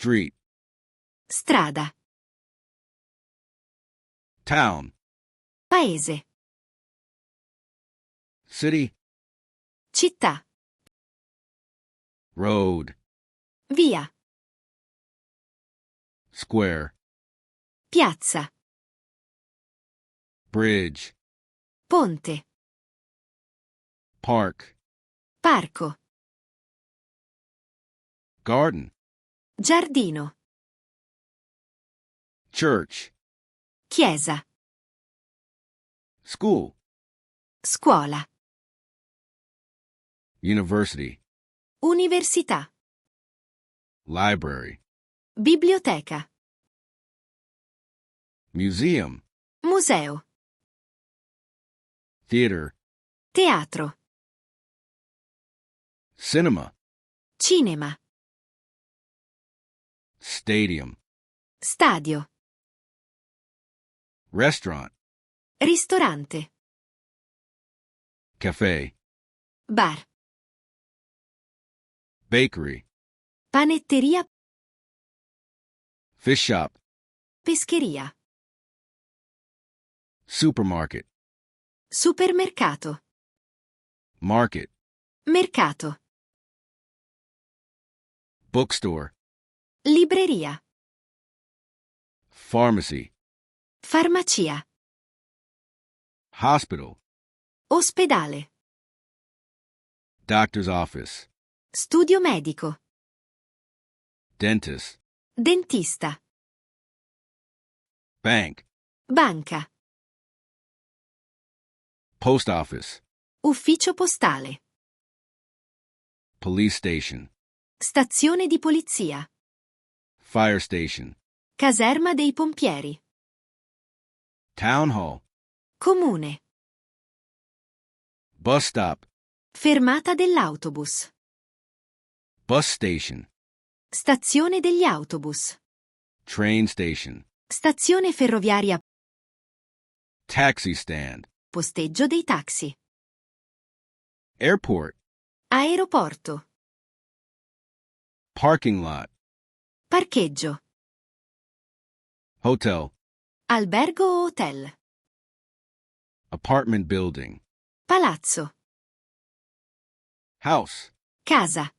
Street. Strada. Town. Paese. City. Città. Road. Via. Square. Piazza. Bridge. Ponte. Park. Parco. Garden. Giardino. Church. Chiesa. School. Scuola. University. Università. Library. Biblioteca. Museum. Museo. Theater. Teatro. Cinema. Cinema. Stadium. Stadio. Restaurant. Ristorante. Cafe. Bar. Bakery. Panetteria. Fish shop. Pescheria. Supermarket. Supermercato. Market. Mercato. Bookstore. Libreria. Pharmacy. Farmacia. Hospital. Ospedale. Doctor's office. Studio medico. Dentist. Dentista. Bank. Banca. Post office. Ufficio postale. Police station. Stazione di polizia. Fire station. Caserma dei pompieri. Town hall. Comune. Bus stop. Fermata dell'autobus. Bus station. Stazione degli autobus. Train station. Stazione ferroviaria. Taxi stand. Posteggio dei taxi. Airport. Aeroporto. Parking lot. Parcheggio. Hotel. Albergo o hotel. Apartment building. Palazzo. House. Casa.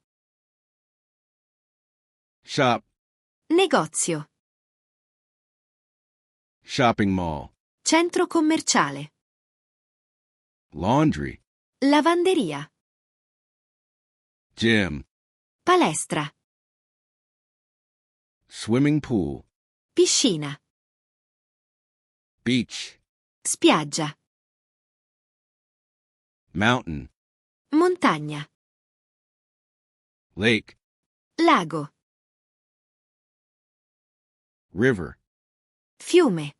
Shop. Negozio. Shopping mall. Centro commerciale. Laundry. Lavanderia. Gym. Palestra. Swimming pool. Piscina. Beach. Spiaggia. Mountain. Montagna. Lake. Lago. River. Fiume.